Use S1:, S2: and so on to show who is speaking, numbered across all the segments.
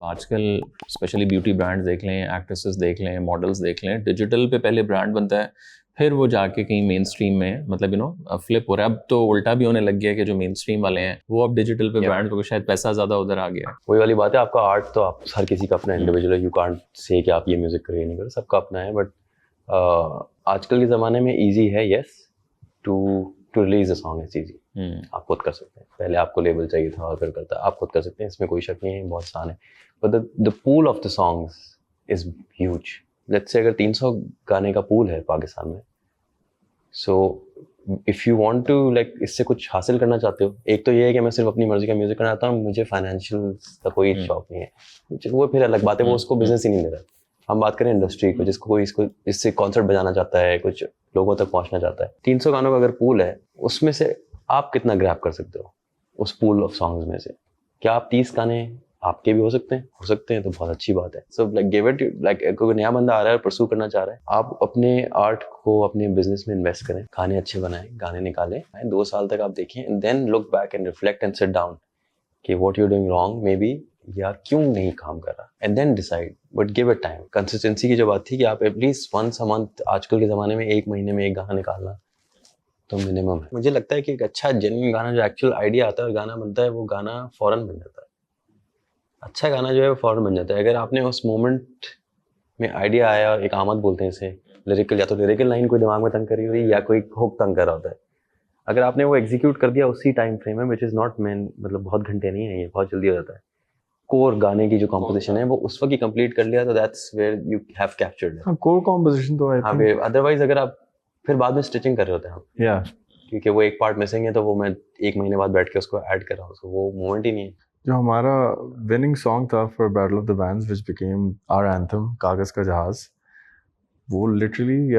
S1: आजकल specially beauty brands देख लें, एक्ट्रेसेस देख लें, मॉडल्स देख लें, डिजिटल पे पहले ब्रांड बनता है, फिर वो जाके कहीं मेन स्ट्रीम में मतलब फ्लिप हो रहा है। अब तो उल्टा भी होने लग गया है कि जो मेन स्ट्रीम वाले हैं वो अब डिजिटल पे ब्रांड को शायद पैसा ज़्यादा उधर आ गया है।
S2: वही वाली बात है, आपका आर्ट तो आप हर किसी का अपना इंडिविजुअल है, यू कांट से कि आप ये म्यूजिक करिए नहीं करो, सबका अपना है। बट आजकल के ज़माने में ईजी है, yes, to release a song is easy. आप खुद कर सकते हैं, पहले आपको लेबल चाहिए था और फिर करता है, आप खुद कर सकते हैं, इसमें कोई शक नहीं है, बहुत आसान है। But the pool of the songs is huge. Let's say अगर 300 गाने का पूल है पाकिस्तान में, so if you want to like इससे कुछ हासिल करना चाहते हो, एक तो ये है कि मैं सिर्फ अपनी मर्जी का म्यूजिक करना चाहता हूँ, मुझे फाइनेंशियल का कोई शौक नहीं है, वो फिर अलग बात है, वो उसको बिजनेस ही नहीं दे रहा। हम बात करें इंडस्ट्री को, जिसको कोई इससे कॉन्सर्ट बजाना चाहता है, कुछ लोगों तक पहुंचना चाहता है, 300 गानों का अगर पूल है, उसमें से आप कितना ग्रैब कर सकते हो उस पूल ऑफ सॉन्ग्स में से? क्या आप 30 गाने आपके भी हो सकते हैं तो बहुत अच्छी बात है। So like give it, like कोई नया बंदा आ रहा है और परस्यू करना चाह रहा है, आप अपने आर्ट को अपने बिजनेस में इन्वेस्ट करें, गाने अच्छे बनाएं, गाने निकालें, 2 साल तक आप देखें, and then look back and reflect and sit down कि what you are doing wrong may be, या क्यों नहीं काम कर रहा, and then decide. But give it time. Consistency की जो बात थी कि आप एटलीस्ट वंस अ मंथ, आजकल के ज़माने में 1 महीने में 1 गाना निकालना तो मिनिमम है। मुझे लगता है कि एक अच्छा जेन्युइन गाना, जो एक्चुअल आइडिया आता है और गाना बनता है, वो गाना फ़ौरन बन जाता है। अच्छा गाना जो है वो फ़ौरन बन जाता है अगर आपने उस मोमेंट में आइडिया आया, एक आमद बोलते हैं इसे, लिरिकल, या तो लिरिकल लाइन कोई दिमाग में तंग करी हुई या कोई हुक तंग कर रहा होता है, अगर आपने वो एग्जीक्यूट कर दिया उसी टाइम फ्रेम में, विच इज़ नॉट मैन, मतलब बहुत घंटे नहीं है, ये बहुत जल्दी हो जाता है, कोर गाने की जो कंपोजिशन है वो उस वक्त ही कंप्लीट कर लिया, तो that's where you have captured
S3: हाँ, कोर कंपोजिशन तो आई थिंक।
S2: अदरवाइज अगर आप फिर बाद में स्टिचिंग कर रहे होते हैं आप,
S3: या
S2: क्योंकि वो एक पार्ट मिसिंग है, तो वो मैं 1 महीने बाद बैठ के उसको ऐड कर रहा हूँ, तो वो मोमेंट ही नहीं है।
S3: जो हमारा विनिंग सॉन्ग था for battle of the bands which became our anthem, कागज का जहाज, वो लिटरली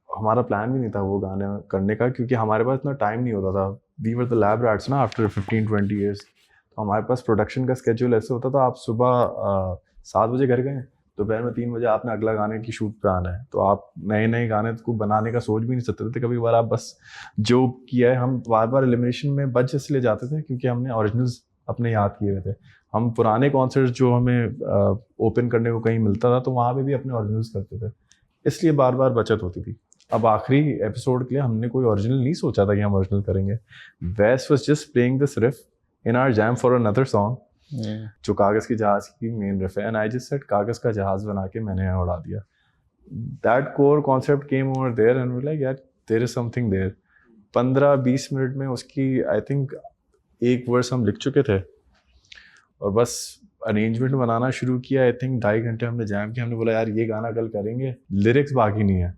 S3: हमारा प्लान भी नहीं था वो गाना करने का, क्योंकि हमारे पास इतना टाइम नहीं होता था। We were the lab rats ना आफ्टर 15-20 ईयर्स, तो हमारे पास प्रोडक्शन का स्केड्यूल ऐसे होता था, आप सुबह 7 बजे घर गए, दोपहर में 3 बजे आपने अगला गाने की शूट पे आना है, तो आप नए नए गाने को बनाने का सोच भी नहीं सकते थे। कभी बार आप बस जो किया है, हम बार बार एलिमिनेशन में बच इसलिए जाते थे क्योंकि हमने ओरिजिनल्स अपने याद किए हुए थे। हम पुराने कॉन्सर्ट जो हमें ओपन करने को कहीं मिलता था, तो वहाँ पे भी अपने ओरिजिनल्स करते थे, इसलिए बार बार बचत होती थी। अब आखिरी एपिसोड के लिए हमने कोई ओरिजिनल नहीं सोचा था कि हम ओरिजिनल करेंगे। वैस was just playing this riff in our jam for another song, जो कागज के जहाज की मेन रिफ है, एंड आई जस्ट सेड कागज का जहाज बना के मैंने यहाँ उड़ा दिया। That core concept came over there and we like यार there is something there. 15-20 minute में उसकी आई थिंक एक वर्स हम लिख चुके थे, और बस अरेंजमेंट बनाना शुरू किया। आई थिंक 2.5 घंटे हमने जैम किया, हमने बोला यार ये गाना कल करेंगे, लिरिक्स बाकी नहीं है।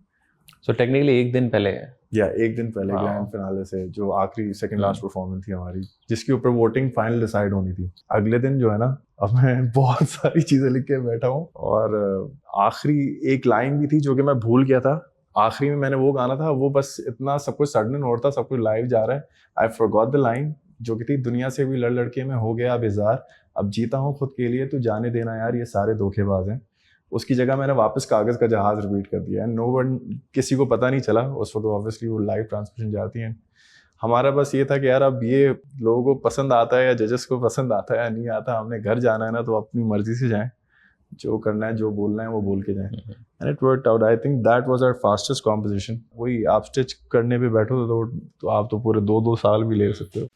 S1: सो टेक्निकली एक दिन पहले है,
S3: या एक दिन पहले ग्रैंड फिनाले से, जो आखिरी सेकंड लास्ट परफॉर्मेंस थी हमारी, जिसके ऊपर वोटिंग फाइनल डिसाइड होनी थी। अगले दिन जो है ना, अब मैं बहुत सारी चीज़ें लिख के बैठा हूँ, और आखिरी एक लाइन भी थी जो कि मैं भूल गया था। आखिरी में मैंने वो गाना था, वो बस इतना सब कुछ सडन हो रहा था, सब कुछ लाइव जा रहा है, आई फॉरगॉट द लाइन, जो कि थी दुनिया से भी लड़ लड़के में हो गया बेजार, अब जीता हूँ खुद के लिए, तो जाने देना यार ये सारे धोखेबाज हैं। उसकी जगह मैंने वापस कागज़ का जहाज रिपीट कर दिया, एंड नो वन, किसी को पता नहीं चला उस वक्त, ऑब्वियसली वो लाइव ट्रांसमिशन जाती है। हमारा बस ये था कि यार अब ये लोगों को पसंद आता है या जजेस को पसंद आता है या नहीं आता, हमने घर जाना है ना, तो अपनी मर्जी से जाएं, जो करना है, जो बोलना है वो बोल के जाएं, and it worked out. I think that was our fastest composition. वही आप स्टिच करने पे बैठो तो आप तो पूरे 2-2 साल भी ले सकते हो।